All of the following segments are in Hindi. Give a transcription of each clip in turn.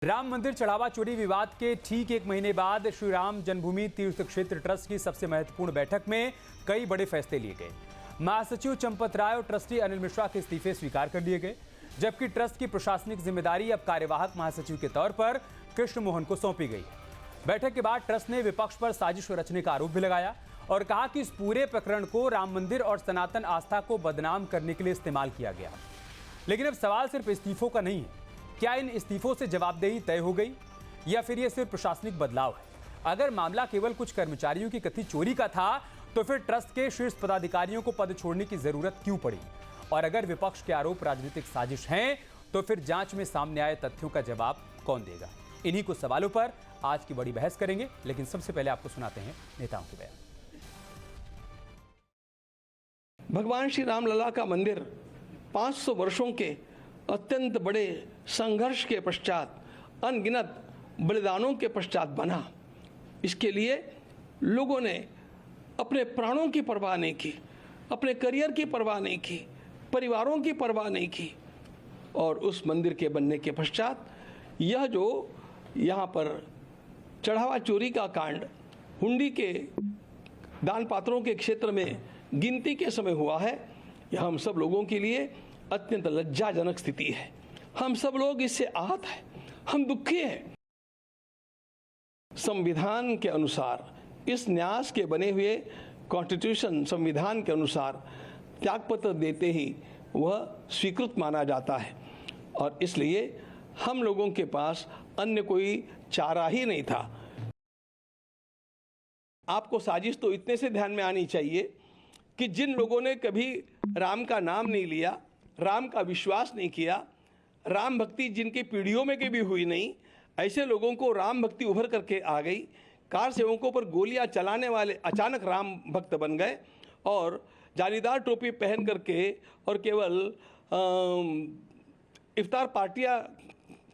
राम मंदिर चढ़ावा चोरी विवाद के ठीक एक महीने बाद श्री राम जन्मभूमि तीर्थ क्षेत्र ट्रस्ट की सबसे महत्वपूर्ण बैठक में कई बड़े फैसले लिए गए। महासचिव चंपत राय और ट्रस्टी अनिल मिश्रा के इस्तीफे स्वीकार कर लिए गए, जबकि ट्रस्ट की प्रशासनिक जिम्मेदारी अब कार्यवाहक महासचिव के तौर पर कृष्ण मोहन को सौंपी गई है। बैठक के बाद ट्रस्ट ने विपक्ष पर साजिश रचने का आरोप भी लगाया और कहा कि इस पूरे प्रकरण को राम मंदिर और सनातन आस्था को बदनाम करने के लिए इस्तेमाल किया गया। लेकिन अब सवाल सिर्फ इस्तीफों का नहीं है। क्या इन इस्तीफों से जवाबदेही तय हो गई या फिर यह सिर्फ प्रशासनिक बदलाव है? अगर मामला केवल कुछ कर्मचारियों की कथित चोरी का था तो फिर ट्रस्ट के शीर्ष पदाधिकारियों को पद छोड़ने की जरूरत क्यों पड़ी? और अगर विपक्ष के आरोप राजनीतिक साजिश हैं तो फिर जांच में सामने आए तथ्यों का जवाब कौन देगा? इन्हीं कुछ सवालों पर आज की बड़ी बहस करेंगे, लेकिन सबसे पहले आपको सुनाते हैं नेताओं के बयान। भगवान श्री राम लला का मंदिर 500 वर्षों के अत्यंत बड़े संघर्ष के पश्चात, अनगिनत बलिदानों के पश्चात बना। इसके लिए लोगों ने अपने प्राणों की परवाह नहीं की, अपने करियर की परवाह नहीं की, परिवारों की परवाह नहीं की। और उस मंदिर के बनने के पश्चात यह जो यहाँ पर चढ़ावा चोरी का कांड हुंडी के दान पात्रों के क्षेत्र में गिनती के समय हुआ है, यह हम सब लोगों के लिए अत्यंत लज्जाजनक स्थिति है। हम सब लोग इससे आहत हैं, हम दुखी हैं। संविधान के अनुसार, इस न्यास के बने हुए कॉन्स्टिट्यूशन संविधान के अनुसार त्यागपत्र देते ही वह स्वीकृत माना जाता है और इसलिए हम लोगों के पास अन्य कोई चारा ही नहीं था। आपको साजिश तो इतने से ध्यान में आनी चाहिए कि जिन लोगों ने कभी राम का नाम नहीं लिया, राम का विश्वास नहीं किया, राम भक्ति जिनकी पीढ़ियों में कभी हुई नहीं, ऐसे लोगों को राम भक्ति उभर करके आ गई। कार सेवकों पर गोलियां चलाने वाले अचानक राम भक्त बन गए और जालीदार टोपी पहन करके और केवल इफ्तार पार्टियां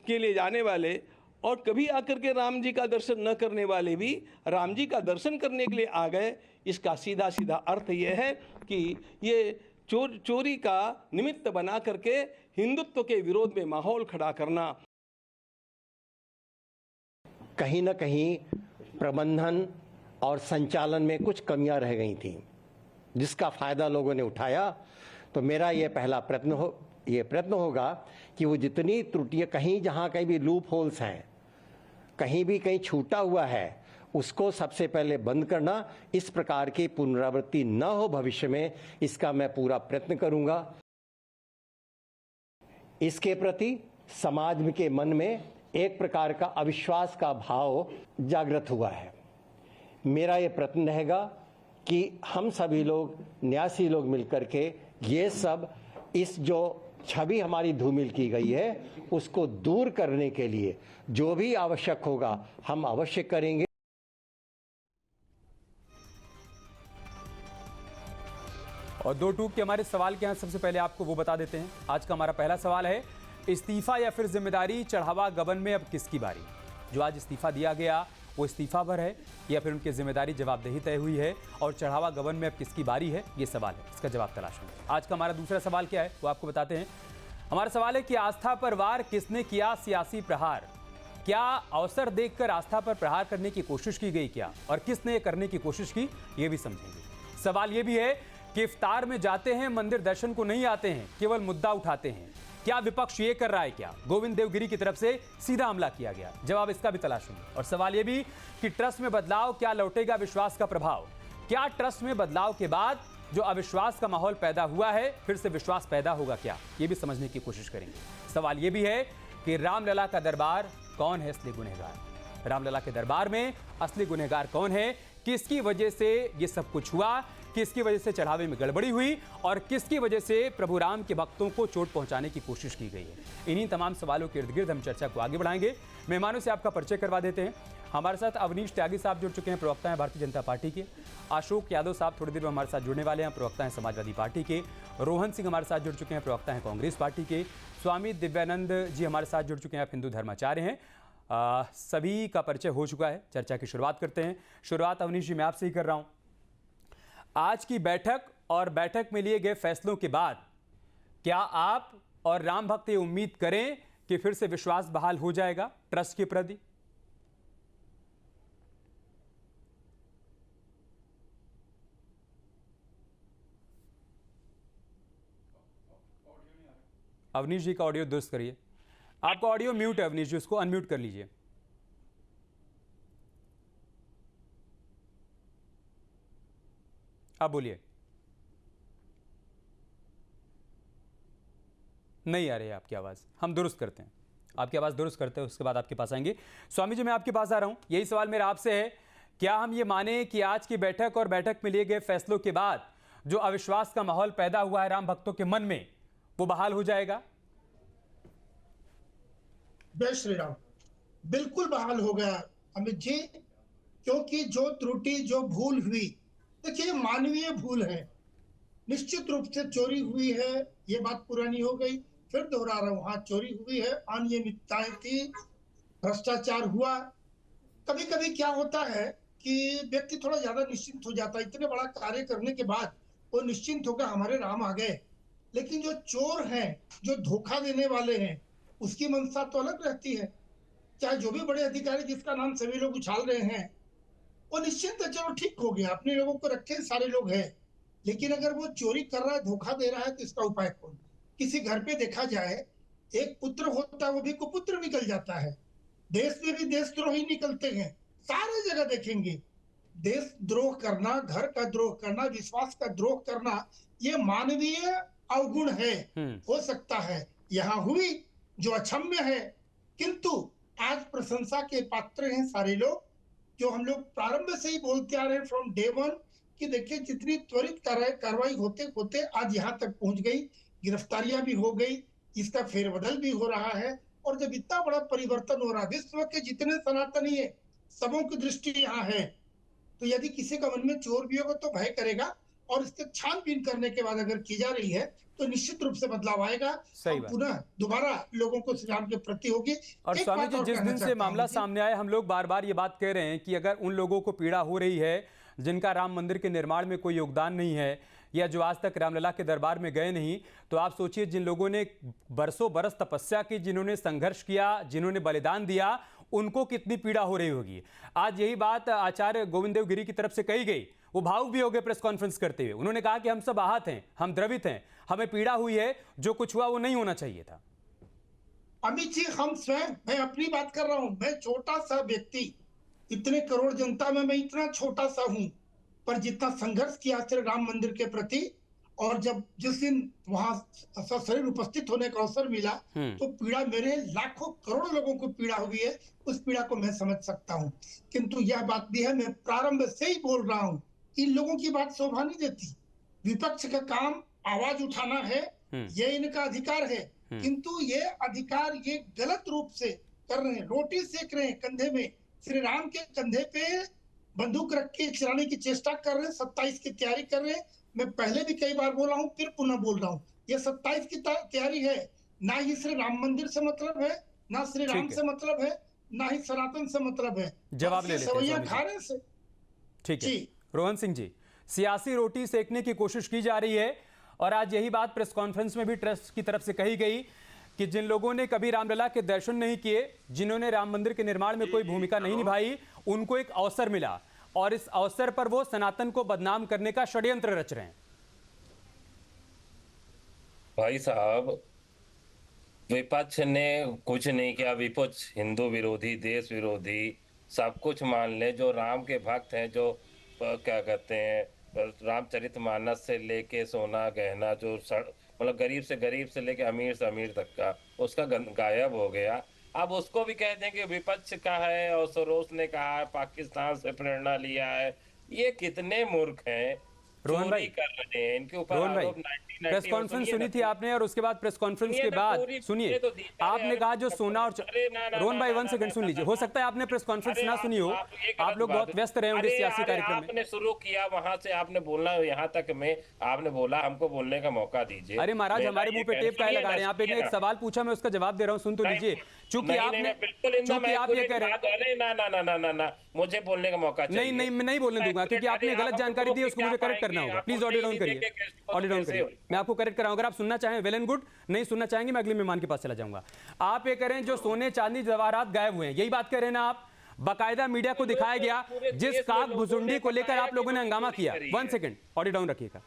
के लिए जाने वाले और कभी आकर के राम जी का दर्शन न करने वाले भी राम जी का दर्शन करने के लिए आ गए। इसका सीधा सीधा अर्थ यह है कि ये चोरी का निमित्त बना करके हिंदुत्व के विरोध में माहौल खड़ा करना। कहीं न कहीं प्रबंधन और संचालन में कुछ कमियां रह गई थी, जिसका फायदा लोगों ने उठाया। तो मेरा ये पहला प्रयत्न होगा कि वो जितनी त्रुटियां, कहीं जहां कहीं भी लूप होल्स हैं, कहीं भी कहीं छूटा हुआ है, उसको सबसे पहले बंद करना। इस प्रकार की पुनरावृत्ति न हो भविष्य में, इसका मैं पूरा प्रयत्न करूंगा। इसके प्रति समाज के मन में एक प्रकार का अविश्वास का भाव जागृत हुआ है। मेरा ये प्रयत्न रहेगा कि हम सभी लोग, न्यासी लोग मिलकर के ये सब, इस जो छवि हमारी धूमिल की गई है, उसको दूर करने के लिए जो भी आवश्यक होगा हम अवश्य करेंगे। और दो टूक के हमारे सवाल के यहाँ सबसे पहले आपको वो बता देते हैं। आज का हमारा पहला सवाल है, इस्तीफा या फिर जिम्मेदारी? चढ़ावा गबन में अब किसकी बारी? जो आज इस्तीफा दिया गया वो इस्तीफा भर है या फिर उनकी जिम्मेदारी जवाबदेही तय हुई है? और चढ़ावा गबन में अब किसकी बारी है, ये सवाल है, इसका जवाब तलाशेंगे। आज का हमारा दूसरा सवाल क्या है वो आपको बताते हैं। हमारा सवाल है कि आस्था पर वार किसने किया सियासी प्रहार? क्या अवसर देखकर आस्था पर प्रहार करने की कोशिश की गई क्या, और किसने करने की कोशिश की, ये भी समझेंगे। सवाल ये भी है कि इफ्तार में जाते हैं, मंदिर दर्शन को नहीं आते हैं, केवल मुद्दा उठाते हैं। क्या विपक्ष ये कर रहा है क्या? गोविंद देवगिरी की तरफ से सीधा हमला किया गया, जवाब इसका भी तलाशेंगे। और सवाल ये भी कि ट्रस्ट में बदलाव, क्या लौटेगा विश्वास का प्रभाव? क्या ट्रस्ट में बदलाव के बाद जो अविश्वास का माहौल पैदा हुआ है, फिर से विश्वास पैदा होगा क्या, ये भी समझने की कोशिश करेंगे। सवाल ये भी है कि रामलला का दरबार कौन है असली गुनहगार? रामलला के दरबार में असली गुनहगार कौन है? किसकी वजह से ये सब कुछ हुआ? किसकी वजह से चढ़ावे में गड़बड़ी हुई और किसकी वजह से प्रभु राम के भक्तों को चोट पहुंचाने की कोशिश की गई है? इन्हीं तमाम सवालों के इर्द गिर्द हम चर्चा को आगे बढ़ाएंगे। मेहमानों से आपका परिचय करवा देते हैं। हमारे साथ अवनीश त्यागी साहब जुड़ चुके हैं, प्रवक्ता हैं भारतीय जनता पार्टी के। अशोक यादव साहब थोड़ी देर में हमारे साथ जुड़ने वाले हैं, प्रवक्ता हैं समाजवादी पार्टी के। रोहन सिंह हमारे साथ जुड़ चुके हैं, प्रवक्ता हैं कांग्रेस पार्टी के। स्वामी दिव्यानंद जी हमारे साथ जुड़ चुके हैं, आप हिंदू धर्माचार्य हैं। सभी का परिचय हो चुका है। चर्चा की शुरुआत करते हैं। शुरुआत अवनीश जी मैं आपसे ही कर रहा हूं। आज की बैठक और बैठक में लिए गए फैसलों के बाद क्या आप और राम भक्त ये उम्मीद करें कि फिर से विश्वास बहाल हो जाएगा ट्रस्ट के प्रति? अवनीश जी का ऑडियो दुरुस्त करिए। आपका ऑडियो म्यूट है अवनीश जी, उसको अनम्यूट कर लीजिए। आप बोलिए। नहीं आ रही है आपकी आवाज़, हम दुरुस्त करते हैं, आपकी आवाज़ दुरुस्त करते हैं, उसके बाद आपके पास आएंगे। स्वामी जी मैं आपके पास आ रहा हूं, यही सवाल मेरा आपसे है, क्या हम ये माने कि आज की बैठक और बैठक में लिए गए फैसलों के बाद जो अविश्वास का माहौल पैदा हुआ है राम भक्तों के मन में, वो बहाल हो जाएगा? जय श्री राम। बिल्कुल बहाल हो गया अमित जी, क्योंकि जो त्रुटि जो भूल हुई, देखिए मानवीय भूल है, निश्चित रूप से चोरी हुई है, ये बात पुरानी हो गई, फिर दोहरा रहा हूं, हाँ चोरी हुई है, अनियमितताएं थी, भ्रष्टाचार हुआ। कभी कभी क्या होता है कि व्यक्ति थोड़ा ज्यादा निश्चिंत हो जाता है, इतने बड़ा कार्य करने के बाद वो निश्चिंत होकर हमारे राम आ गए। लेकिन जो चोर हैं, जो धोखा देने वाले हैं, उसकी मंशा तो अलग रहती है। चाहे जो भी बड़े अधिकारी जिसका नाम सभी लोग उछाल रहे हैं, वो निश्चिंत है, चलो ठीक हो गया, अपने लोगों को रखे, सारे लोग हैं। लेकिन अगर वो चोरी कर रहा है, धोखा दे रहा है, तो इसका उपाय कौन? किसी घर पे देखा जाए, एक पुत्र होता है, वो भी कुपुत्र निकल जाता है। देश में भी देशद्रोही निकलते हैं, सारे जगह देखेंगे। देशद्रोह करना, घर का द्रोह करना, विश्वास का द्रोह करना, ये मानवीय अवगुण है। हो सकता है यहाँ हुई जो अक्षम्य है, किंतु आज प्रशंसा के पात्र हैं सारे लोग, जो हम लोग प्रारंभ से ही बोलते आ रहे हैं फ्रॉम डे वन, कि देखिए जितनी त्वरित कार्रवाई होते होते आज यहाँ तक पहुंच गई, गिरफ्तारियां भी हो गई, इसका फेरबदल भी हो रहा है। और जब इतना बड़ा परिवर्तन हो रहा है, विश्व के जितने सनातनी है सबों की दृष्टि यहाँ है, तो यदि किसी का मन में चोर भी होगा तो भय करेगा, और इसके छानबीन करने के बाद अगर की जा रही है तो निश्चित रूप से बदलाव आएगा। सही बात। पुनः दोबारा लोगों को श्री राम के प्रति होगी। और स्वामी जी, जिस दिन से मामला सामने आया, हम लोग बार बार ये बात कह रहे हैं कि अगर उन लोगों को पीड़ा हो रही है जिनका राम मंदिर के निर्माण में कोई योगदान नहीं है, या जो आज तक रामलला के दरबार में गए नहीं, तो आप सोचिए जिन लोगों ने बरसों बरस तपस्या की, जिन्होंने संघर्ष किया, जिन्होंने बलिदान दिया, उनको कितनी पीड़ा हो रही होगी। आज यही बात आचार्य गोविंद देव गिरी की तरफ से कही गई, वो भावुक भी हो गए प्रेस कॉन्फ्रेंस करते हुए। उन्होंने कहा कि हम सब आहत हैं, हम द्रवित हैं, हमें पीड़ा हुई है, जो कुछ हुआ वो नहीं होना चाहिए था। अमित जी, हम स्वयं, मैं अपनी बात कर रहा हूं, मैं छोटा सा व्यक्ति, इतने करोड़ जनता में मैं इतना छोटा सा हूं, पर जितना संघर्ष किया श्री राम मंदिर के प्रति, और जब जिस दिन वहां सशरीर उपस्थित होने का अवसर मिला, तो पीड़ा मेरे लाखों करोड़ों लोगों को पीड़ा हुई है, उस पीड़ा को मैं समझ सकता हूं। किंतु यह बात भी है, मैं प्रारंभ से ही बोल रहा हूं, इन लोगों की बात शोभा नहीं देती। विपक्ष का काम आवाज उठाना है, ये इनका अधिकार है, किंतु ये अधिकार ये गलत रूप से कर रहे हैं, रोटी सेक रहे हैं कंधे में, श्री राम के कंधे पे बंदूक रख के चलाने की चेष्टा कर रहे हैं, 27 की तैयारी कर रहे हैं। मैं पहले भी कई बार बोला हूं, फिर पुनः बोल रहा हूं, ये 27 की तैयारी है, ना ही श्री राम मंदिर से मतलब है, ना श्री राम से मतलब है, ना ही सनातन से मतलब है। जवाब ले लेते हैं खाने से। ठीक है रोहन सिंह जी, सियासी रोटी सेकने की कोशिश की जा रही है, और आज यही बात प्रेस कॉन्फ्रेंस में भी ट्रस्ट की तरफ से कही गई कि जिन लोगों ने कभी रामलला के दर्शन नहीं किए, जिन्होंने राम मंदिर के निर्माण में कोई भूमिका नहीं निभाई, उनको एक अवसर मिला, और इस अवसर पर वो सनातन को बदनाम करने का षड्यंत्र रच रहे हैं। भाई साहब, विपक्ष ने कुछ नहीं किया, विपक्ष हिंदू विरोधी, देश विरोधी, सब कुछ मान ले, जो राम के भक्त हैं, जो क्या कहते हैं रामचरितमानस से लेके सोना गहना, जो मतलब गरीब से लेके अमीर से अमीर तक का, उसका गायब हो गया। अब उसको भी कहते हैं कि विपक्ष का है, और सरोज ने कहा है पाकिस्तान से प्रेरणा लिया है। ये कितने मूर्ख हैं, रोहन भाई कर रहे हैं, इनके ऊपर आरोप। प्रेस कॉन्फ्रेंस सुनी थी आपने, और उसके बाद प्रेस कॉन्फ्रेंस के बाद सुनिए, आपने कहा जो सोना और रोहन भाई 1 सेकंड सुन लीजिए, हो सकता है आपने प्रेस कॉन्फ्रेंस ना सुनी हो, आप लोग बहुत व्यस्त रहे होंगे सियासी कार्यक्रम में। आपने शुरू किया वहां से, आपने बोलना यहाँ तक में, आपने बोला हमको बोलने का मौका दीजिए। अरे महाराज, हमारे मुंह पे टेप काहे लगा रहे हैं? आप एक सवाल पूछा, मैं उसका जवाब दे रहा हूँ, सुन तो लीजिए। चूंकि नहीं, आपने नहीं, मैं बिल्कुल इन द चूंकि आप ये कह रहे हैं, अरे ना ना ना ना ना ना, मुझे बोलने का मौका चाहिए। नहीं मैं नहीं बोलने दूंगा, क्योंकि आपने गलत जानकारी दी है, उसको मुझे करेक्ट करना होगा। प्लीज ऑडियो डाउन करिए, ऑडियो डाउन करिए, मैं आपको करेक्ट कराऊंगा। अगर आप सुनना चाहें वेल एंड गुड, नहीं सुनना चाहेंगे मैं अगले मेहमान के पास चला जाऊंगा। आप ये करें जो सोने चांदी जवाहरात गायब हुए हैं, यही बात कर रहे हैं ना आप? बाकायदा मीडिया को दिखाया गया, जिस काक भुसुंडी को लेकर आप लोगों ने हंगामा किया, 1 सेकंड ऑडियो डाउन रखिएगा,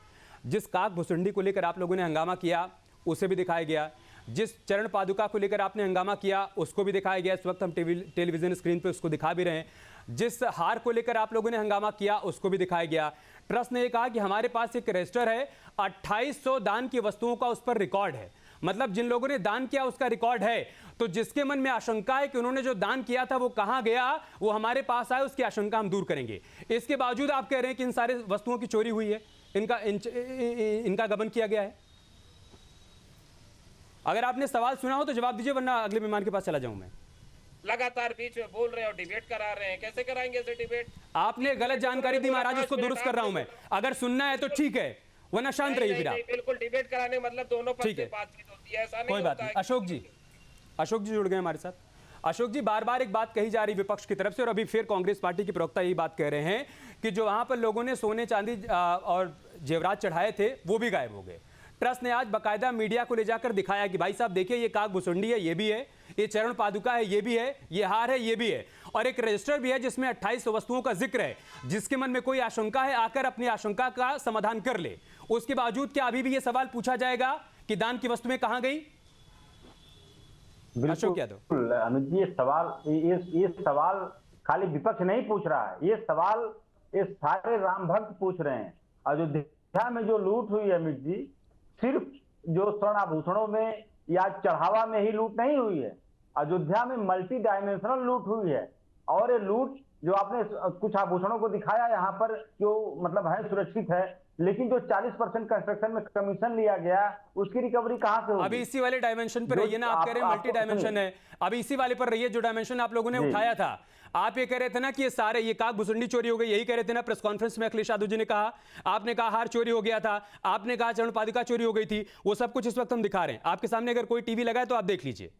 जिस काक भुसुंडी को लेकर आप लोगों ने हंगामा किया उसे भी दिखाया गया, जिस चरण पादुका को लेकर आपने हंगामा किया उसको भी दिखाया गया, इस वक्त हम टेलीविजन स्क्रीन पे उसको दिखा भी रहे हैं, जिस हार को लेकर आप लोगों ने हंगामा किया उसको भी दिखाया गया। ट्रस्ट ने यह कहा कि हमारे पास एक रजिस्टर है, 2800 दान की वस्तुओं का उस पर रिकॉर्ड है, मतलब जिन लोगों ने दान किया उसका रिकॉर्ड है। तो जिसके मन में आशंका है कि उन्होंने जो दान किया था वो कहां गया, वो हमारे पास आए, उसकी आशंका हम दूर करेंगे। इसके बावजूद आप कह रहे हैं कि इन सारे वस्तुओं की चोरी हुई है, इनका गबन किया गया है। अगर आपने सवाल सुना हो तो जवाब दीजिए, वरना अगले मेहमान के पास चला जाऊं मैं। लगातार बीच में बोल रहे हो, डिबेट करा रहे हैं, कैसे कराएंगे ऐसे डिबेट? आपने गलत जानकारी दी महाराज, उसको दुरुस्त कर रहा हूं मैं। अगर सुनना है तो ठीक है, वरना शांत रहिए फिर आप। बिल्कुल डिबेट कराने मतलब दोनों पक्ष से बातचीत होती है, ऐसा नहीं कोई बात नहीं। अशोक जी जुड़ गए हमारे साथ। अशोक जी, बार बार एक बात कही जा रही विपक्ष की तरफ से, और अभी फिर कांग्रेस पार्टी के प्रवक्ता यही बात कह रहे हैं कि जो वहां पर लोगों ने सोने चांदी और जेवरात चढ़ाए थे वो भी गायब हो गए। ट्रस्ट ने आज बाकायदा मीडिया को ले जाकर दिखाया कि भाई साहब देखिए, ये काक भुसुंडी है, ये भी है, ये चरण पादुका है, ये भी है, ये हार है, ये भी है, और एक रजिस्टर भी है जिसमें 2800 वस्तुओं का जिक्र है। जिसके मन में कोई आशंका है आकर अपनी आशंका का समाधान कर ले। उसके बावजूद क्या अभी भी ये सवाल पूछा जाएगा कि दान की वस्तुएं कहां गई? अशोक यादव, अनुज जी, ये सवाल खाली विपक्ष नहीं पूछ रहा है, ये सवाल ये सारे राम भक्त पूछ रहे हैं। अयोध्या में जो लूट हुई है अमित जी, सिर्फ जो स्वर्ण आभूषणों में या चढ़ावा में ही लूट नहीं हुई है, अयोध्या में मल्टी डायमेंशनल लूट हुई है। और ये लूट जो आपने कुछ आभूषणों को दिखाया यहाँ पर, जो मतलब है सुरक्षित है, लेकिन जो 40% कंस्ट्रक्शन में कमीशन लिया गया उसकी रिकवरी कहां से होगी? अभी इसी वाले डायमेंशन पर रहिए ना, आप कह रहे हैं मल्टी डायमेंशन है, अभी इसी वाले पर रहिए जो डायमेंशन आप लोगों ने उठाया था। आप ये कह रहे थे ना कि ये काक भुसुंडी चोरी हो गई, यही कह रहे थे ना प्रेस कॉन्फ्रेंस में अखिलेश यादव जी ने कहा। आपने कहा हार चोरी हो गया था, आपने कहा चरण पादुका चोरी हो गई थी, वो सब कुछ इस वक्त हम दिखा रहे हैं आपके सामने। अगर कोई टीवी लगा है तो आप देख लीजिए।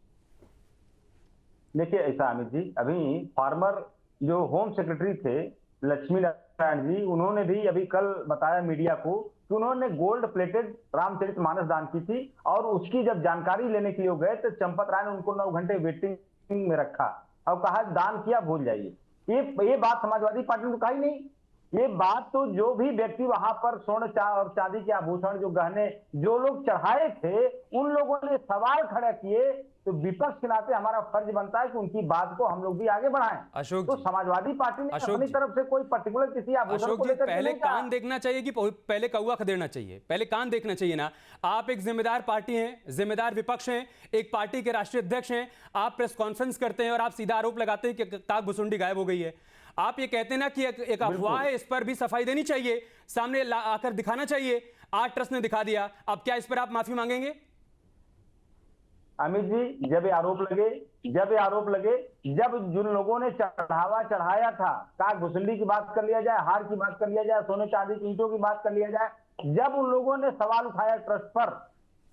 देखिए ऐसा अमित जी, अभी फार्मर जो होम सेक्रेटरी थे लक्ष्मी नारायण जी, उन्होंने भी अभी कल बताया मीडिया को कि उन्होंने गोल्ड प्लेटेड रामचरितमानस दान की थी, और उसकी जब जानकारी लेने के लिए गए तो चंपत राय ने उनको 9 घंटे वेटिंग में रखा और कहा दान किया भूल जाइए। ये बात समाजवादी पार्टी ने तो कही नहीं। ये बात तो जो भी व्यक्ति वहां पर स्वर्ण और चांदी के आभूषण, जो गहने जो लोग चढ़ाए थे, उन लोगों ने सवाल खड़ा किए, तो विपक्ष के नाते हमारा फर्ज बनता है कि उनकी बात को हम लोग भी आगे बढ़ाएं। अशोक तो जी, समाजवादी पार्टी ने अपनी तरफ से कोई पर्टिकुलर किसी आभूषण अशोक को जी, लेकर पहले नहीं कहा। कान देखना चाहिए कि पहले कौवा खदेड़ना चाहिए? पहले कान देखना चाहिए ना। आप एक जिम्मेदार पार्टी हैं, जिम्मेदार विपक्ष हैं, एक पार्टी के राष्ट्रीय अध्यक्ष हैं, आप प्रेस कॉन्फ्रेंस करते हैं और आप सीधा आरोप लगाते हैं कि काक भुसुंडी गायब हो गई है। आप ये कहते हैं ना कि एक अफवाह है, इस पर भी सफाई देनी चाहिए, सामने आकर दिखाना चाहिए। आज ट्रस्ट ने दिखा दिया, अब क्या इस पर आप माफी मांगेंगे? अमित जी, जब ये आरोप लगे, जब जिन लोगों ने चढ़ावा चढ़ाया था, काक भुसुंडी की बात कर लिया जाए, हार की बात कर लिया जाए, सोने चांदी की ईंटों की बात कर लिया जाए, जब उन लोगों ने सवाल उठाया ट्रस्ट पर,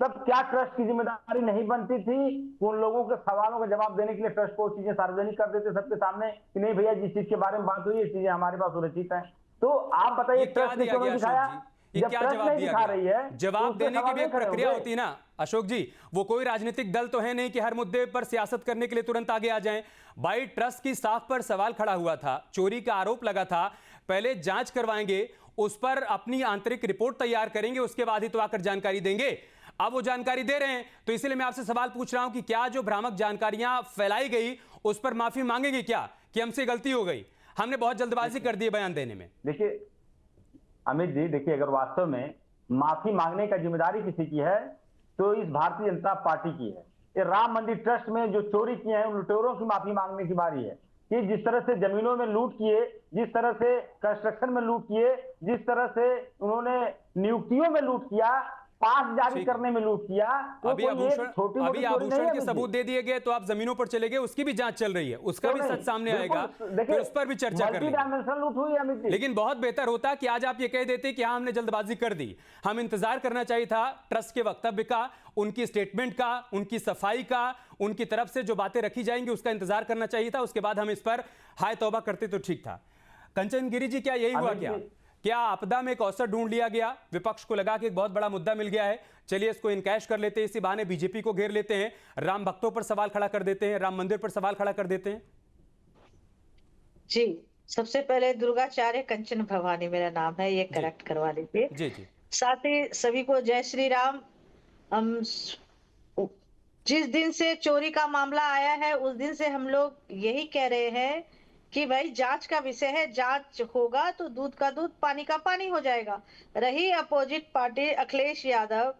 तब क्या ट्रस्ट की जिम्मेदारी नहीं बनती थी उन लोगों के सवालों का जवाब देने के लिए ट्रस्ट को चीजें सार्वजनिक कर देते सबके सामने कि नहीं भैया, जिस चीज के बारे में बात हुई ये चीजें हमारे पास सुरक्षित हैं? तो आप बताइए, ट्रस्ट ने क्यों नहीं दिखाया? जब जवाब दिया रही है, जवाब देने की भी एक प्रक्रिया होती है ना अशोक जी। वो कोई राजनीतिक दल तो है नहीं कि हर मुद्दे पर सियासत करने के लिए तुरंत आगे आ जाएं। भाई, ट्रस्ट की साख पर सवाल खड़ा हुआ था, चोरी का आरोप लगा था, पहले जांच करवाएंगे, उस पर अपनी आंतरिक रिपोर्ट तैयार करेंगे, उसके बाद ही तो आकर जानकारी देंगे। अब वो जानकारी दे रहे हैं, तो इसलिए मैं आपसे सवाल पूछ रहा हूं कि क्या जो भ्रामक जानकारियां फैलाई गई उस पर माफी मांगेंगे क्या, कि हमसे गलती हो गई, हमने बहुत जल्दबाजी कर दी बयान देने में? देखिए अमित जी, देखिए अगर वास्तव में माफी मांगने का जिम्मेदारी किसी की है तो इस भारतीय जनता पार्टी की है। ये राम मंदिर ट्रस्ट में जो चोरी किए हैं उन लुटेरों की माफी मांगने की बारी है। कि जिस तरह से जमीनों में लूट किए, जिस तरह से कंस्ट्रक्शन में लूट किए, जिस तरह से उन्होंने नियुक्तियों में लूट किया, पास जारी ठीक है। करने में लूट किया, तो अभी कोई एक आभूषण छोटी-मोटी अभी चोरी नहीं आभूषण है के अमित सबूत जी। दे दिए गए तो आप जमीनों पर चले गए, उसकी भी जांच चल रही है, उसका भी क्यों सच नहीं? सामने बिल्कुल, आएगा, देखिए, फिर उस पर भी चर्चा कर मल्टी लेंगे। डायमेंशनल लूट हुई है अमित जी। लेकिन बहुत बेहतर होता कि आज आप ये कह देते कि हाँ हमने जल्दबाजी कर दी। हम इंतजार करना चाहिए था ट्रस्ट के वक्तव्य का, उनकी स्टेटमेंट का, उनकी सफाई का, उनकी तरफ से जो बातें रखी जाएंगी उसका इंतजार करना चाहिए था। उसके बाद हम इस पर हाय तौबा करते तो ठीक था। कंचन गिरी जी, क्या यही हुआ? क्या आपदा में एक अवसर ढूंढ लिया गया? विपक्ष को लगा कि एक बहुत बड़ा मुद्दा मिल गया है, चलिए इसको इनकैश कर लेते हैं, इसी बहाने बीजेपी को घेर लेते हैं, राम भक्तों पर सवाल खड़ा कर देते हैं, राम मंदिर पर सवाल खड़ा कर देते हैं। जी, सबसे पहले दुर्गाचार्य कंचन भवानी मेरा नाम है, ये करेक्ट करवा लीजिए। जी जी। साथ ही सभी को जय श्री राम। हम जिस दिन से चोरी का मामला आया है उस दिन से हम लोग यही कह रहे हैं कि भाई जांच का विषय है, जांच होगा तो दूध का दूध पानी का पानी हो जाएगा। रही अपोजिट पार्टी अखिलेश यादव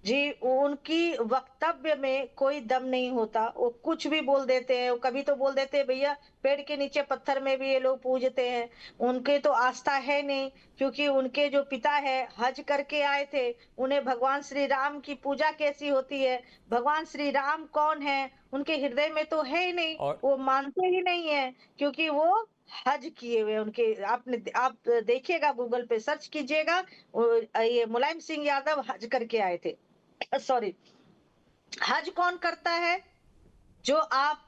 जी, उनकी वक्तव्य में कोई दम नहीं होता, वो कुछ भी बोल देते हैं। वो कभी तो बोल देते हैं भैया पेड़ के नीचे पत्थर में भी ये लोग पूजते हैं, उनके तो आस्था है नहीं, क्योंकि उनके जो पिता है हज करके आए थे, उन्हें भगवान श्री राम की पूजा कैसी होती है, भगवान श्री राम कौन है उनके हृदय में तो है ही नहीं, वो मानते ही नहीं है, क्योंकि वो हज किए हुए उनके। आप देखिएगा, गूगल पे सर्च कीजिएगा, ये मुलायम सिंह यादव हज करके आए थे। सॉरी, हज कौन करता है? जो आप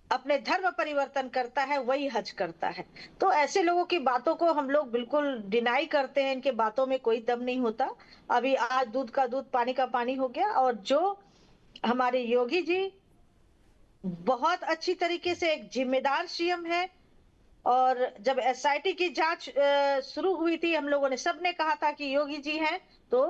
अपने धर्म परिवर्तन करता है वही हज करता है। तो ऐसे लोगों की बातों को हम लोग बिल्कुल डिनाई करते हैं, इनके बातों में कोई दम नहीं होता। अभी आज दूध का दूध पानी का पानी हो गया। और जो हमारे योगी जी बहुत अच्छी तरीके से एक जिम्मेदार सीएम है, और जब एसआईटी की जांच शुरू हुई थी, हम लोगों ने सबने कहा था कि योगी जी हैं तो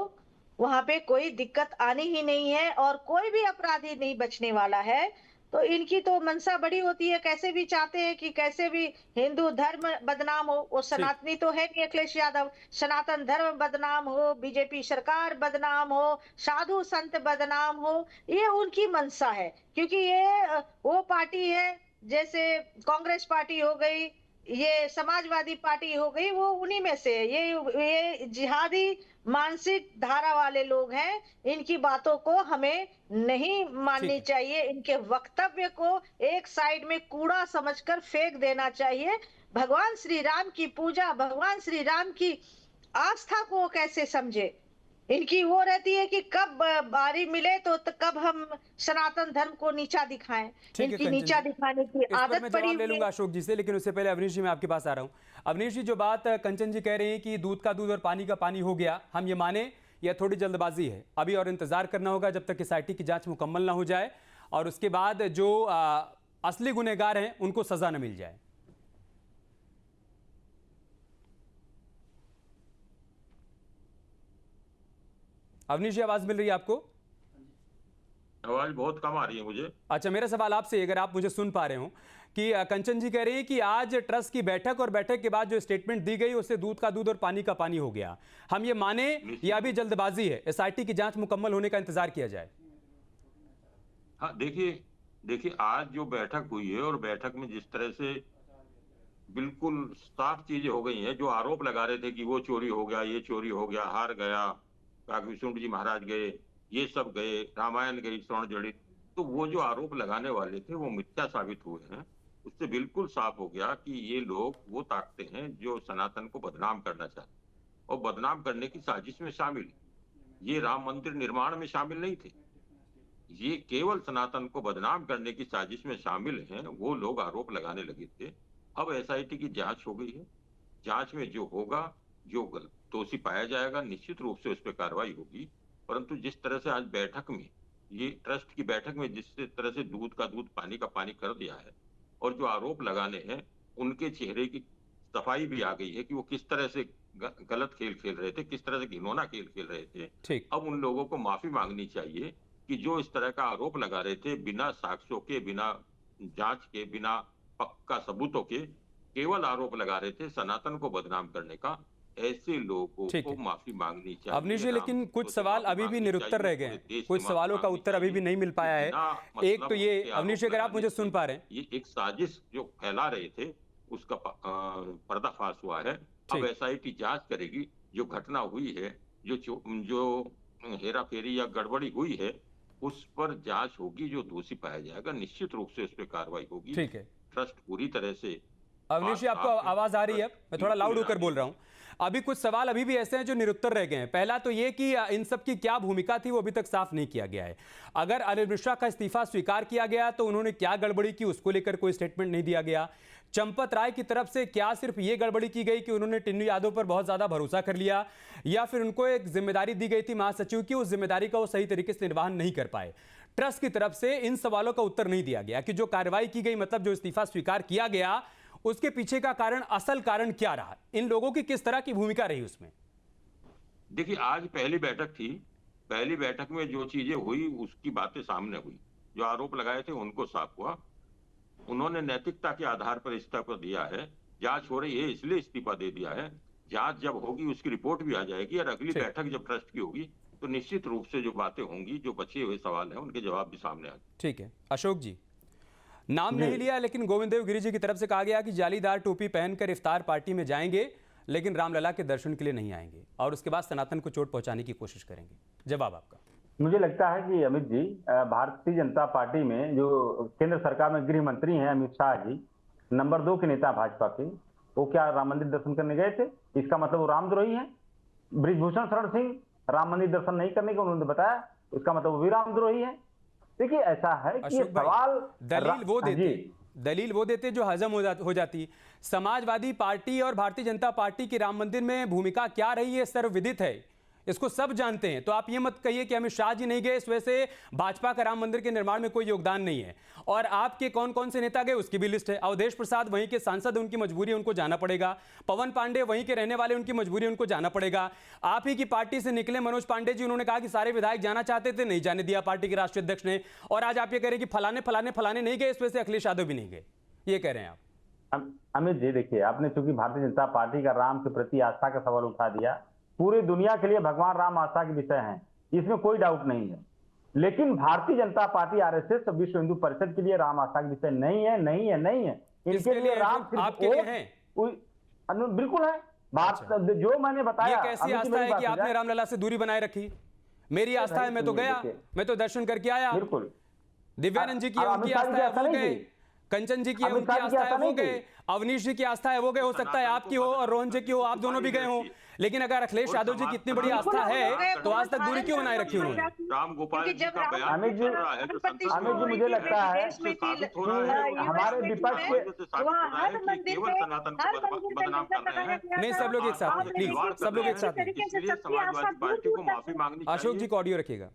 वहां पे कोई दिक्कत आनी ही नहीं है और कोई भी अपराधी नहीं बचने वाला है। तो इनकी तो मनसा बड़ी होती है, कैसे भी चाहते हैं कि कैसे भी हिंदू धर्म बदनाम हो। वो सनातनी तो है नहीं अखिलेश यादव, सनातन धर्म बदनाम हो, बीजेपी सरकार बदनाम हो, साधु संत बदनाम हो, ये उनकी मनसा है। क्योंकि ये वो पार्टी है, जैसे कांग्रेस पार्टी हो गई, ये समाजवादी पार्टी हो गई, वो उन्हीं में से है। ये जिहादी मानसिक धारा वाले लोग हैं। इनकी बातों को हमें नहीं माननी चाहिए, इनके वक्तव्य को एक साइड में कूड़ा समझकर फेंक देना चाहिए। भगवान श्री राम की पूजा, भगवान श्री राम की आस्था को कैसे समझे? इनकी वो रहती है कि कब बारी मिले तो कब हम सनातन धर्म को नीचा दिखाएं। इनकी नीचा दिखाने की आदत पड़ी हुई है। ले लूंगा अशोक जी से, लेकिन उससे पहले अवनीश जी मैं आपके पास आ रहा हूं। अवनीश जी, जो बात कंचन जी कह रहे हैं कि दूध का दूध और पानी का पानी हो गया, हम ये माने यह थोड़ी जल्दबाजी है, अभी और इंतजार करना होगा जब तक एसआईटी की जांच मुकम्मल ना हो जाए और उसके बाद जो असली गुनहगार हैं उनको सजा न मिल जाए। अवनीश जी, आवाज मिल रही है आपको? आवाज बहुत कम आ रही है मुझे। अच्छा, मेरा सवाल आपसे, अगर आप मुझे सुन पा रहे हो, कि कंचन जी कह रही है कि आज ट्रस्ट की बैठक और बैठक के बाद जो स्टेटमेंट दी गई उससे दूध का दूध और पानी का पानी हो गया, हम ये माने या भी जल्दबाजी है, एसआईटी की जांच मुकम्मल होने का इंतजार किया जाए? हाँ, देखिए आज जो बैठक हुई है और बैठक में जिस तरह से बिल्कुल साफ चीजें हो गई हैं, जो आरोप लगा रहे थे कि वो चोरी हो गया, ये चोरी हो गया, हार गया, विष्णु जी महाराज गए, ये सब गए, रामायण गई स्वर्ण जड़ित, तो वो जो आरोप लगाने वाले थे वो मिथ्या साबित हुए हैं। उससे बिल्कुल साफ हो गया कि ये लोग वो ताकते हैं जो सनातन को बदनाम करना चाहते और बदनाम करने की साजिश में शामिल। ये राम मंदिर निर्माण में शामिल नहीं थे, ये केवल सनातन को बदनाम करने की साजिश में शामिल हैं। वो लोग आरोप लगाने लगे थे। अब एसआईटी की जांच हो गई है, जांच में जो होगा, जो दोषी पाया जाएगा, निश्चित रूप से उस पर कार्रवाई होगी। परंतु जिस तरह से आज बैठक में, ये ट्रस्ट की बैठक में जिस तरह से दूध का दूध पानी का पानी कर दिया है और जो आरोप लगाने हैं उनके चेहरे की सफाई भी आ गई है कि वो किस तरह से गलत खेल खेल रहे थे, किस तरह से घिनौना खेल खेल रहे थे। अब उन लोगों को माफी मांगनी चाहिए कि जो इस तरह का आरोप लगा रहे थे, बिना साक्ष्यों के, बिना जांच के, बिना पक्का सबूतों के केवल आरोप लगा रहे थे सनातन को बदनाम करने का, ऐसे लोगों को माफी मांगनी चाहिए। अवनीश जी, लेकिन कुछ सवाल अभी भी निरुत्तर रह गए हैं, कुछ सवालों का उत्तर अभी भी नहीं मिल पाया है। एक तो ये, अवनीश जी, अगर आप मुझे सुन पा रहे हैं, ये एक साजिश जो फैला रहे थे उसका पर्दाफाश हुआ है। अब एसआईटी जांच करेगी, जो घटना हुई है जो हेरा फेरी या गड़बड़ी हुई है उस पर जांच होगी, जो दोषी पाया जाएगा निश्चित रूप से उस पर कार्रवाई होगी। ठीक है। ट्रस्ट पूरी तरह से। अवनीश जी, आपको आवाज आ रही है? मैं थोड़ा लाउड होकर बोल रहा हूं। अभी कुछ सवाल अभी भी ऐसे हैं जो निरुत्तर रह गए हैं। पहला तो ये कि इन सब की क्या भूमिका थी वो अभी तक साफ नहीं किया गया है। अगर अनिल मिश्रा का इस्तीफा स्वीकार किया गया तो उन्होंने क्या गड़बड़ी की उसको लेकर कोई स्टेटमेंट नहीं दिया गया। चंपत राय की तरफ से क्या सिर्फ ये गड़बड़ी की गई कि उन्होंने टिन्नू यादव पर बहुत ज्यादा भरोसा कर लिया, या फिर उनको एक जिम्मेदारी दी गई थी महासचिव की, उस जिम्मेदारी का वो सही तरीके से निर्वहन नहीं कर पाए। ट्रस्ट की तरफ से इन सवालों का उत्तर नहीं दिया गया कि जो कार्रवाई की गई, मतलब जो इस्तीफा स्वीकार किया गया, उसके पीछे का कारण, असल कारण क्या रहा, इन लोगों की किस तरह की भूमिका रही उसमें। देखिए, आज पहली बैठक थी। पहली बैठक में जो चीजें हुई उसकी बातें सामने हुई। जो आरोप लगाए थे उनको साफ हुआ। उन्होंने नैतिकता के आधार पर इस्तीफा दिया है। जांच हो रही है इसलिए इस्तीफा दे दिया है। जांच जब होगी उसकी रिपोर्ट भी आ जाएगी, और अगली बैठक जब ट्रस्ट की होगी तो निश्चित रूप से जो बातें होंगी, जो बचे हुए सवाल हैं, उनके जवाब भी सामने आएंगे। ठीक है। अशोक जी, नाम नहीं लिया, लेकिन गोविंद देव गिरी जी की तरफ से कहा गया कि जालीदार टोपी पहनकर इफ्तार पार्टी में जाएंगे, लेकिन रामलला के दर्शन के लिए नहीं आएंगे, और उसके बाद सनातन को चोट पहुंचाने की कोशिश करेंगे। जवाब आपका। मुझे लगता है कि अमित जी, भारतीय जनता पार्टी में जो केंद्र सरकार में गृह मंत्री हैं अमित शाह जी, नंबर 2 के नेता भाजपा के, वो क्या राम मंदिर दर्शन करने गए थे? इसका मतलब वो रामद्रोही हैं। बृजभूषण शरण सिंह राम मंदिर दर्शन नहीं करने का उन्होंने बताया, इसका मतलब वो भी रामद्रोही है। देखिए, ऐसा है कि सवाल दलील वो देते जो हजम हो जाती। समाजवादी पार्टी और भारतीय जनता पार्टी की राम मंदिर में भूमिका क्या रही है सर्वविदित है, इसको सब जानते हैं। तो आप ये मत कहिए कि अमित शाह जी नहीं गए, इस वजह से भाजपा का राम मंदिर के निर्माण में कोई योगदान नहीं है। और आपके कौन कौन से नेता गए उसकी भी लिस्ट है। अवधेश प्रसाद वहीं के सांसद, उनकी मजबूरी, उनको जाना पड़ेगा। पवन पांडे वहीं के रहने वाले, उनकी मजबूरी, उनको जाना पड़ेगा। आप ही की पार्टी से निकले मनोज पांडे जी, उन्होंने कहा कि सारे विधायक जाना चाहते थे, नहीं जाने दिया पार्टी के राष्ट्रीय अध्यक्ष ने। और आज आप ये कह रहे हैं कि फलाने फलाने फलाने नहीं गए, इस वजह से अखिलेश यादव भी नहीं गए, ये कह रहे हैं आप। अमित जी, देखिए, आपने चूंकि भारतीय जनता पार्टी का राम के प्रति आस्था का सवाल उठा दिया। पूरी दुनिया के लिए भगवान राम आस्था के विषय हैं, इसमें कोई डाउट नहीं है। लेकिन भारतीय जनता पार्टी, आरएसएस, विश्व हिंदू परिषद के लिए राम आस्था के विषय नहीं है, नहीं है, नहीं है। इनके लिए राम आपके लिए है, बिल्कुल है। बात जो मैंने बताया, ये कैसी आस्था है कि आपने रामलला से दूरी बनाए रखी? मेरी आस्था है, मैं तो गया, मैं तो दर्शन करके आया। बिल्कुल। दिव्यानंद जी की उनकी आस्था है, वो गए। कंचन जी की उनकी आस्था है, वो गए। अवनीश जी की आस्था है, वो गए। हो सकता है आपकी हो और रोहन जी की हो, आप दोनों भी गए हो। लेकिन अगर अखिलेश यादव जी की इतनी बड़ी आस्था है तो आज तक दूरी क्यों बनाए रखी उन्होंने? राम गोपाल जी का बयान अमित जी, मुझे लगता है हमारे विपक्ष केवल सनातन को बदनाम कर रहे हैं। नहीं, सब लोग एक साथ, प्लीज सब लोग एक साथ। इसलिए समाजवादी पार्टी को माफी मांगनी चाहिए। अशोक जी को ऑडियो रखिएगा।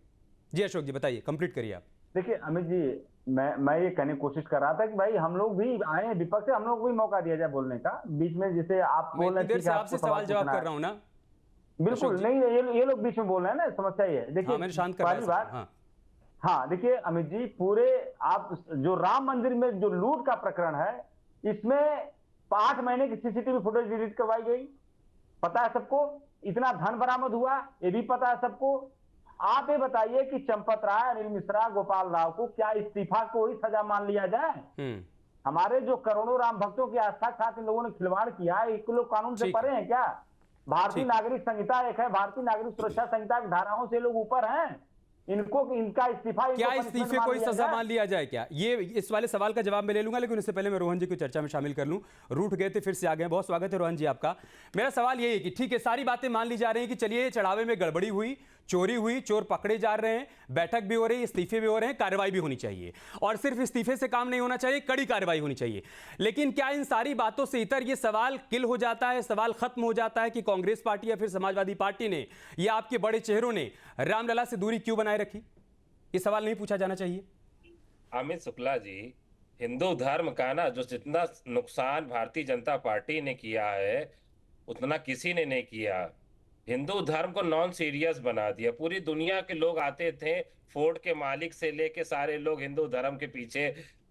जी अशोक जी, बताइए, कंप्लीट करिए आप। देखिए अमित जी, मैं ये कहने की कोशिश कर रहा था कि भाई हम लोग भी आए हैं विपक्ष से, हम लोग को भी मौका दिया जाए बोलने का। बीच में जैसे आप बोल रहे हैं, आपसे सवाल जवाब कर रहा हूं ना। बिल्कुल नहीं, ये लोग बीच में बोल रहे हैं ना, समस्या ये है। देखिए, पहली बात, हाँ देखिए अमित जी, पूरे आप जो राम मंदिर में जो लूट का प्रकरण है, इसमें 8 महीने की सीसीटीवी फुटेज डिलीट करवाई गई, पता है सबको। इतना धन बरामद हुआ, ये भी पता है सबको। आप ये बताइए कि चंपत राय, अनिल मिश्रा, गोपाल राव को क्या इस्तीफा को ही सजा मान लिया जाए? हमारे जो करोड़ों राम भक्तों की आस्था के साथ इन लोगों ने खिलवाड़ किया है, एक लोग कानून से परे हैं क्या? भारतीय नागरिक संहिता एक है, भारतीय नागरिक सुरक्षा संहिता की धाराओं से लोग ऊपर हैं। इनका इस्तीफा, क्या इस्तीफे को सजा मान लिया जाए क्या? ये इस वाले सवाल का जवाब मैं ले लूंगा, लेकिन उससे पहले मैं रोहन जी को चर्चा में शामिल कर लूं। रूठ गए थे, फिर से आ गए। बहुत स्वागत है रोहन जी आपका। मेरा सवाल ये है कि ठीक है, सारी बातें मान ली जा रही है कि चलिए चढ़ावे में गड़बड़ी हुई, चोरी हुई, चोर पकड़े जा रहे हैं, बैठक भी हो रही है, इस्तीफे भी हो रहे हैं, कार्रवाई भी होनी चाहिए। और सिर्फ इस्तीफे से काम नहीं होना चाहिए, कड़ी कार्रवाई होनी चाहिए। लेकिन क्या इन सारी बातों से इतर ये सवाल किल हो जाता है, सवाल खत्म हो जाता है कि कांग्रेस पार्टी या फिर समाजवादी पार्टी ने या आपके बड़े चेहरों ने रामलला से दूरी क्यों बनाए रखी? ये सवाल नहीं पूछा जाना चाहिए? अमित शुक्ला जी, हिंदू धर्म का ना जो जितना नुकसान भारतीय जनता पार्टी ने किया है उतना किसी ने नहीं किया। हिंदू धर्म को नॉन सीरियस बना दिया। पूरी दुनिया के लोग आते थे, फोर्ट के मालिक से लेके सारे लोग हिंदू धर्म के पीछे।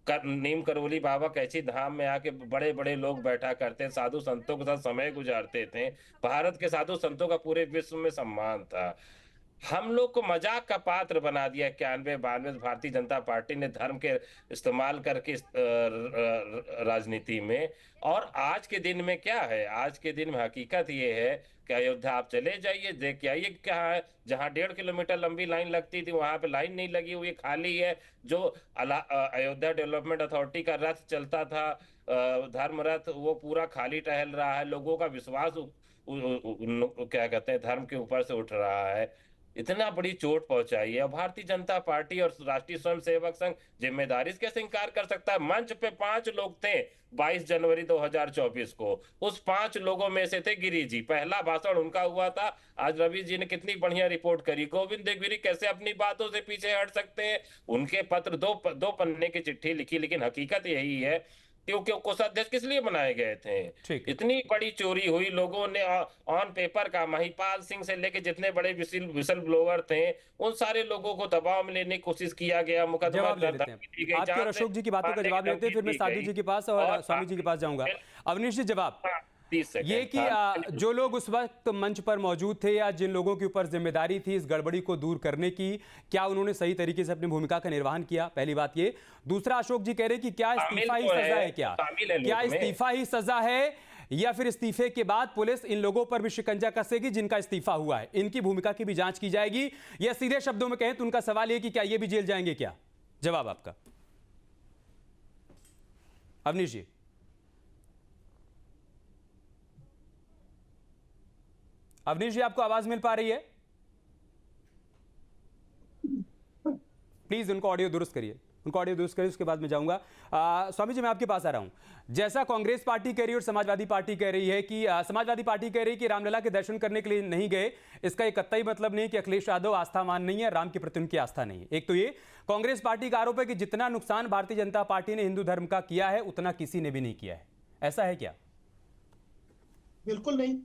नीम करोली बाबा कैची धाम में आके बड़े बड़े लोग बैठा करते, साधु संतों के साथ समय गुजारते थे। भारत के साधु संतों का पूरे विश्व में सम्मान था। हम लोग को मजाक का पात्र बना दिया। 91-92 भारतीय जनता पार्टी ने धर्म के इस्तेमाल करके राजनीति में। और आज के दिन में क्या है, आज के दिन में हकीकत ये है कि अयोध्या आप चले जाइए, देख के आइए क्या है। जहां 1.5 किलोमीटर लंबी लाइन लगती थी वहां पे लाइन नहीं लगी हुई, खाली है। जो अयोध्या डेवलपमेंट अथॉरिटी का रथ चलता था, धर्म रथ, वो पूरा खाली टहल रहा है। लोगों का विश्वास क्या कहते हैं धर्म के ऊपर से उठ रहा है। इतना बड़ी चोट पहुंचाई है। और भारतीय जनता पार्टी और राष्ट्रीय स्वयंसेवक संघ जिम्मेदारी से कैसे इंकार कर सकता है। मंच पे 5 लोग थे 22 जनवरी 2024 को। उस 5 लोगों में से थे गिरी जी, पहला भाषण उनका हुआ था। आज रवि जी ने कितनी बढ़िया रिपोर्ट करी। गोविंद देवगिरी कैसे अपनी बातों से पीछे हट सकते हैं। उनके पत्र दो पन्ने की चिट्ठी लिखी, लेकिन हकीकत यही है क्योंकि कोषाध्यक्ष किस लिए बनाए गए थे। इतनी बड़ी चोरी हुई। लोगों ने ऑन पेपर का महिपाल सिंह से लेके जितने बड़े विसल ब्लोवर थे उन सारे लोगों को दबाव में लेने की कोशिश किया गया। मुकदमा आपके अशोक जी की बातों का जवाब लेते हैं, फिर मैं साधु जी के पास और स्वामी जी के पास जाऊंगा। अवनीश जी जवाब ये कि जो लोग उस वक्त मंच पर मौजूद थे या जिन लोगों के ऊपर जिम्मेदारी थी इस गड़बड़ी को दूर करने की, क्या उन्होंने सही तरीके से अपनी भूमिका का निर्वहन किया? पहली बात ये। दूसरा, अशोक जी कह रहे कि क्या इस्तीफा ही सजा है? क्या इस्तीफा ही सजा है या फिर इस्तीफे के बाद पुलिस इन लोगों पर भी शिकंजा कसेगी जिनका इस्तीफा हुआ है? इनकी भूमिका की भी जांच की जाएगी या सीधे शब्दों में कहें तो उनका सवाल ये कि क्या ये भी जेल जाएंगे? क्या जवाब आपका अवनीश जी? अवनीश जी आपको आवाज मिल पा रही है? प्लीज उनको ऑडियो दुरुस्त करिए, उसके बाद मैं जाऊंगा। स्वामी जी मैं आपके पास आ रहा हूं। जैसा कांग्रेस पार्टी कह रही है और समाजवादी पार्टी कह रही है कि समाजवादी पार्टी कह रही है कि रामलला के दर्शन करने के लिए नहीं गए, इसका एक कतई मतलब नहीं कि अखिलेश यादव आस्थावान नहीं है, राम के प्रति उनकी आस्था नहीं है। एक तो ये कांग्रेस पार्टी का आरोप है कि जितना नुकसान भारतीय जनता पार्टी ने हिंदू धर्म का किया है उतना किसी ने भी नहीं किया है। ऐसा है क्या? बिल्कुल नहीं।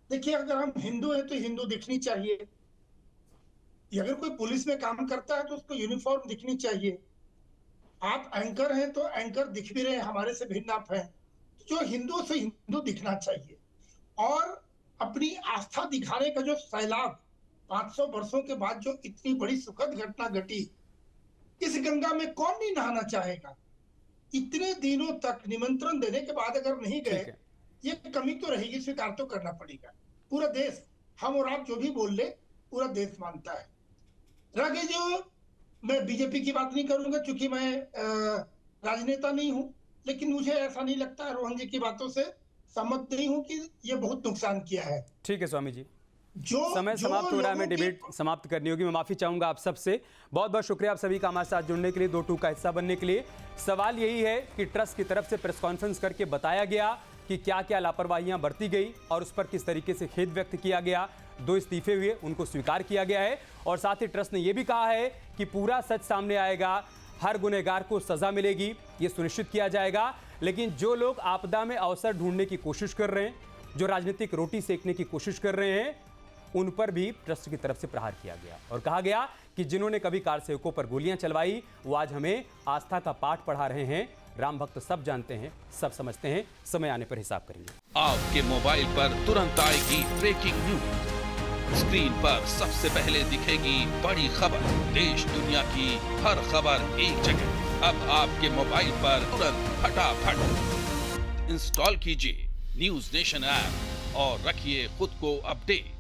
देखिए, अगर हम हिंदू हैं तो हिंदू दिखनी चाहिए। अगर कोई पुलिस में काम करता है तो उसको यूनिफॉर्म दिखनी चाहिए। आप एंकर हैं तो एंकर दिख भी रहे हैं, हमारे से भिन्न आप हैं। जो हिंदू से हिंदू दिखना चाहिए। और अपनी आस्था दिखाने का जो सैलाब 500 वर्षों के बाद जो इतनी बड़ी सुखद घटना घटी, इस गंगा में कौन नहीं नहाना चाहेगा। इतने दिनों तक निमंत्रण देने के बाद अगर नहीं गए, ये कमी तो रहेगी, स्वीकार तो करना पड़ेगा। पूरा देश, हम और आप जो भी बोल ले, पूरा देश मानता है। रागे जो मैं बीजेपी की बात नहीं करूंगा क्योंकि मैं राजनेता नहीं हूं, लेकिन मुझे ऐसा नहीं लगता, रोहन जी की बातों से सहमत नहीं हूं कि ये बहुत नुकसान किया है। ठीक है स्वामी जी, समय समाप्त हो रहा है, हमें डिबेट समाप्त करनी होगी। मैं माफी चाहूंगा आप सबसे। बहुत बहुत शुक्रिया आप सभी का हमारे साथ जुड़ने के लिए, 2-2 का हिस्सा बनने के लिए। सवाल यही है कि ट्रस्ट की तरफ से प्रेस कॉन्फ्रेंस करके बताया गया कि क्या क्या लापरवाहियां बरती गई और उस पर किस तरीके से खेद व्यक्त किया गया। 2 इस्तीफे हुए, उनको स्वीकार किया गया है और साथ ही ट्रस्ट ने यह भी कहा है कि पूरा सच सामने आएगा, हर गुनहगार को सजा मिलेगी, ये सुनिश्चित किया जाएगा। लेकिन जो लोग आपदा में अवसर ढूंढने की कोशिश कर रहे हैं, जो राजनीतिक रोटी सेकने की कोशिश कर रहे हैं, उन पर भी ट्रस्ट की तरफ से प्रहार किया गया और कहा गया कि जिन्होंने कभी कार सेवकों पर गोलियां चलवाई वो आज हमें आस्था का पाठ पढ़ा रहे हैं। राम भक्त सब जानते हैं, सब समझते हैं, समय आने पर हिसाब करेंगे। आपके मोबाइल पर तुरंत आएगी ब्रेकिंग न्यूज, स्क्रीन पर सबसे पहले दिखेगी बड़ी खबर, देश दुनिया की हर खबर एक जगह। अब आपके मोबाइल पर तुरंत फटाफट इंस्टॉल कीजिए न्यूज़ नेशन ऐप और रखिए खुद को अपडेट।